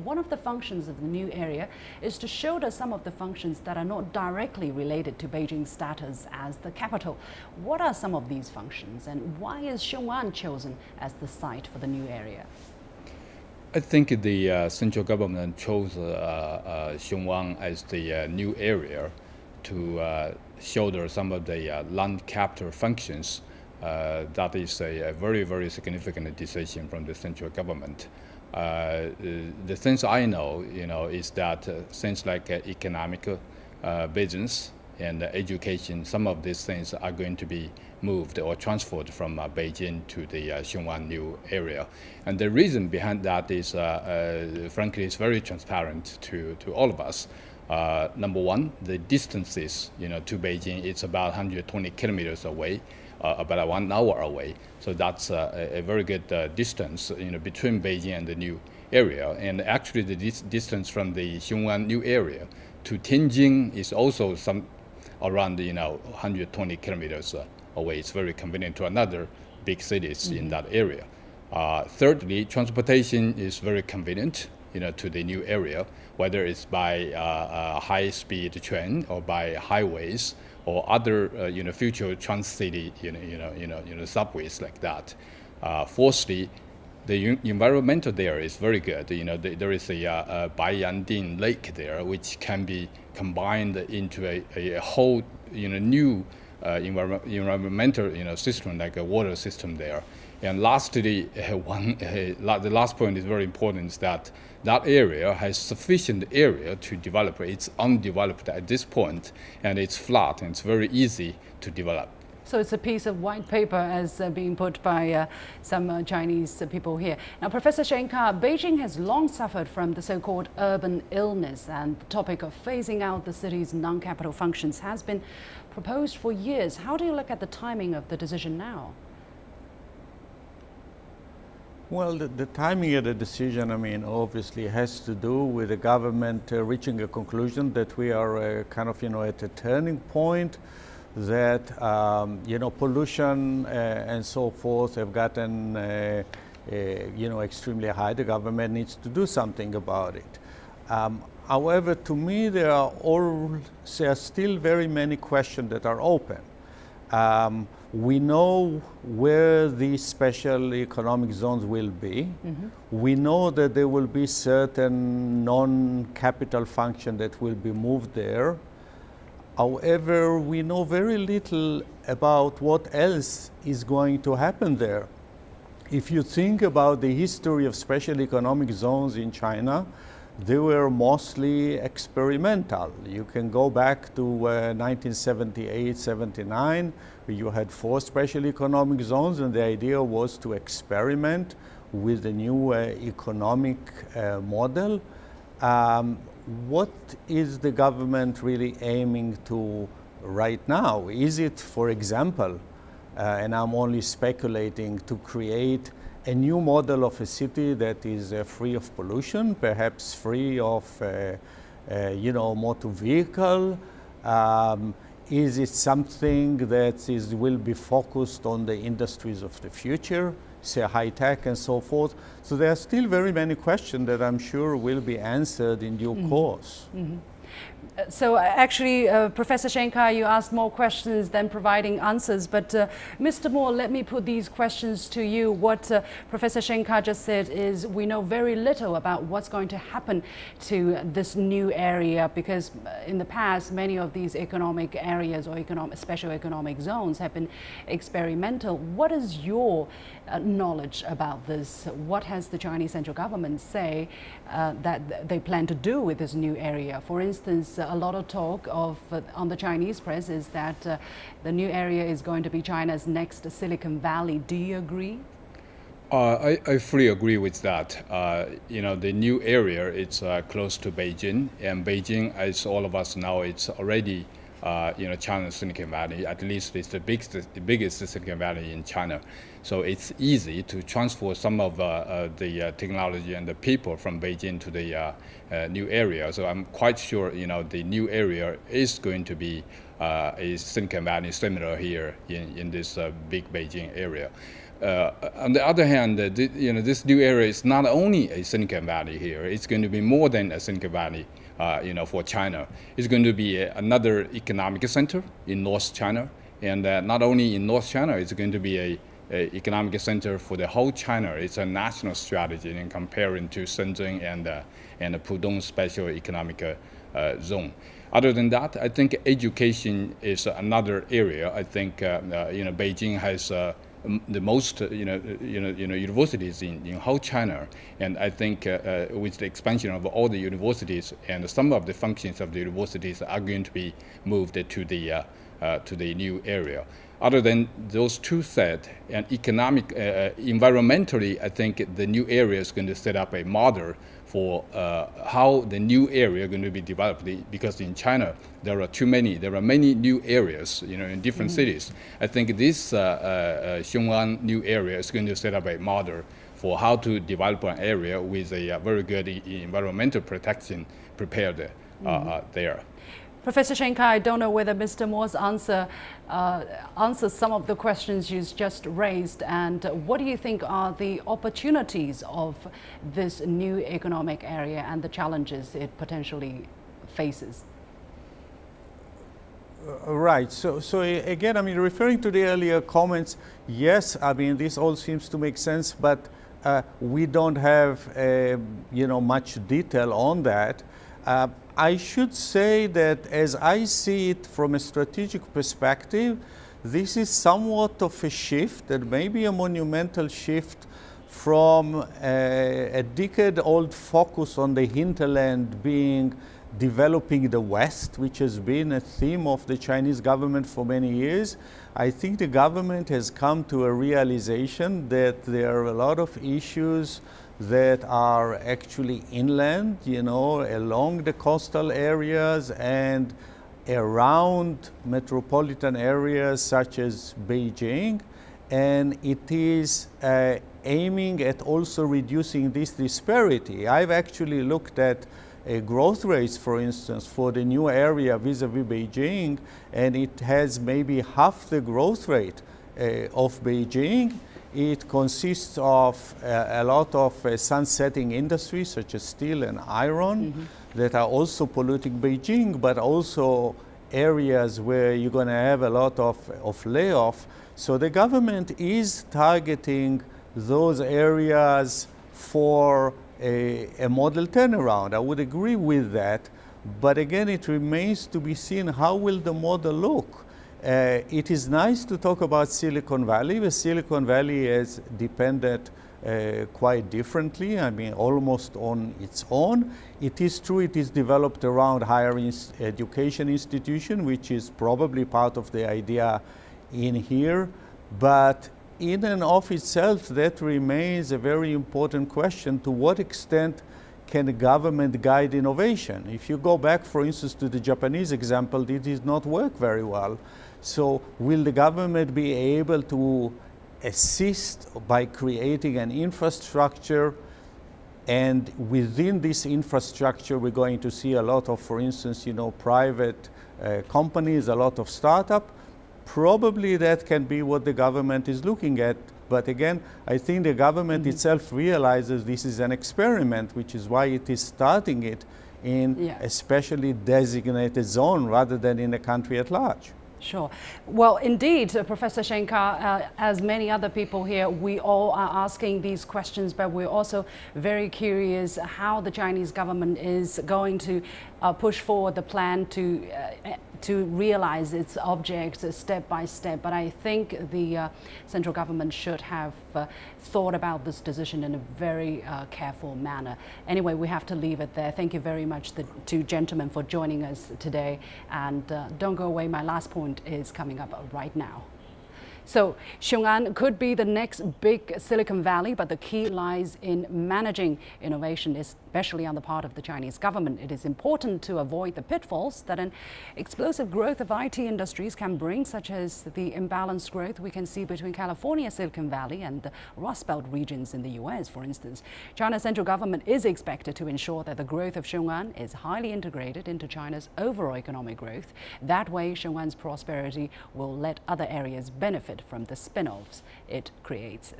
one of the functions of the new area is to shoulder some of the functions that are not directly related to Beijing's status as the capital. What are some of these functions, and why is Xiong'an chosen as the site for the new area? I think the central government chose Xiong'an as the new area to shoulder some of the land capital functions. That is a very, very significant decision from the central government. The things I know, is that things like economic, business, and education, some of these things are going to be moved or transferred from Beijing to the Xiong'an New Area. And the reason behind that is, frankly, it's very transparent to all of us. Number one, the distances, to Beijing, it's about 120 kilometers away, about 1 hour away. So that's a very good distance, between Beijing and the new area. And actually, the distance from the Xiong'an New Area to Tianjin is also around 120 kilometers away. It's very convenient to another big cities in that area. Thirdly, transportation is very convenient, to the new area, whether it's by high-speed train or by highways or other, future trans-city, subways like that. Fourthly, the environmental there is very good. There is a Baiyanding Lake there, which can be combined into a whole, new environmental, system, like a water system there. And lastly, the last point is very important, is that area has sufficient area to develop. It's undeveloped at this point, and it's flat, and it's very easy to develop. So it's a piece of white paper, as being put by some Chinese people here. Now, Professor Shenkar, Beijing has long suffered from the so-called urban illness, and the topic of phasing out the city's non-capital functions has been proposed for years. How do you look at the timing of the decision now? Well, the timing of the decision, obviously has to do with the government reaching a conclusion that we are kind of, at a turning point, that, pollution and so forth have gotten, extremely high. The government needs to do something about it. However, to me, there are still very many questions that are open. We know where these special economic zones will be. We know that there will be certain non-capital function that will be moved there. However, we know very little about what else is going to happen there. If you think about the history of special economic zones in China, they were mostly experimental. You can go back to 1978-79, where you had 4 special economic zones, and the idea was to experiment with the new economic model. What is the government really aiming to right now? Is it, for example, and I'm only speculating, to create a new model of a city that is free of pollution, perhaps free of, motor vehicle? Is it something that will be focused on the industries of the future, say high tech and so forth? So there are still very many questions that I'm sure will be answered in due course. So actually, Professor Shenkar, you asked more questions than providing answers. But Mr. Mo, let me put these questions to you. What Professor Shenkar just said is we know very little about what's going to happen to this new area, because in the past, many of these economic areas or special economic zones have been experimental. What is your knowledge about this? What has the Chinese central government say that they plan to do with this new area? For instance, a lot of talk on the Chinese press is that the new area is going to be China's next Silicon Valley. Do you agree? I fully agree with that. The new area, it's close to Beijing, and Beijing, as all of us know, it's already China's Silicon Valley. At least it's the biggest Silicon Valley in China. So it's easy to transfer some of the technology and the people from Beijing to the new area. So I'm quite sure, the new area is going to be a Silicon Valley similar here in this big Beijing area. On the other hand, this new area is not only a Silicon Valley here. It's going to be more than a Silicon Valley, for China. It's going to be another economic center in North China, and not only in North China, it's going to be a economic center for the whole China. It's a national strategy in comparing to Shenzhen and the Pudong Special Economic Zone. Other than that, I think education is another area. I think Beijing has the most universities in whole China, and I think with the expansion of all the universities and some of the functions of the universities are going to be moved to the new area. Other than those two said, and environmentally, I think the new area is going to set up a model for how the new area is going to be developed. Because in China, there are many new areas, in different cities. I think this Xiong'an New Area is going to set up a model for how to develop an area with a very good environmental protection prepared there. Professor Shenkar, I don't know whether Mr. Mo's answer answers some of the questions you just raised, and what do you think are the opportunities of this new economic area and the challenges it potentially faces? Right. So again, referring to the earlier comments, yes, this all seems to make sense, but we don't have much detail on that. I should say that as I see it from a strategic perspective, this is somewhat of a shift, and maybe a monumental shift from a decade-old focus on the hinterland being developing the West, which has been a theme of the Chinese government for many years. I think the government has come to a realization that there are a lot of issues that are actually inland, along the coastal areas and around metropolitan areas such as Beijing, and it is aiming at also reducing this disparity. I've actually looked at growth rates, for instance, for the new area vis-a-vis Beijing, and it has maybe half the growth rate of Beijing. It consists of a lot of sun-setting industries such as steel and iron that are also polluting Beijing, but also areas where you're going to have a lot of layoff. So the government is targeting those areas for a model turnaround. I would agree with that, but again, it remains to be seen how will the model look. It is nice to talk about Silicon Valley, but Silicon Valley has depended quite differently, almost on its own. It is true it is developed around higher education institution, which is probably part of the idea in here, but in and of itself, that remains a very important question. To what extent can the government guide innovation? If you go back, for instance, to the Japanese example, it did not work very well. So will the government be able to assist by creating an infrastructure, and within this infrastructure we're going to see a lot of, for instance, private companies, a lot of startup? Probably that can be what the government is looking at. But again, I think the government itself realizes this is an experiment, which is why it is starting it in a specially designated zone rather than in the country at large. Sure. Well, indeed, Professor Shenkar, as many other people here, we all are asking these questions, but we're also very curious how the Chinese government is going to push forward the plan to realize its objects step by step. But I think the central government should have thought about this decision in a very careful manner. Anyway, we have to leave it there. Thank you very much, the two gentlemen, for joining us today. And don't go away. My last point is coming up right now. So Xiong'an could be the next big Silicon Valley, but the key lies in managing innovation, especially on the part of the Chinese government. It is important to avoid the pitfalls that an explosive growth of IT industries can bring, such as the imbalanced growth we can see between California, Silicon Valley and the Rust Belt regions in the US, for instance. China's central government is expected to ensure that the growth of Xiong'an is highly integrated into China's overall economic growth. That way, Xiong'an's prosperity will let other areas benefit from the spin-offs it creates.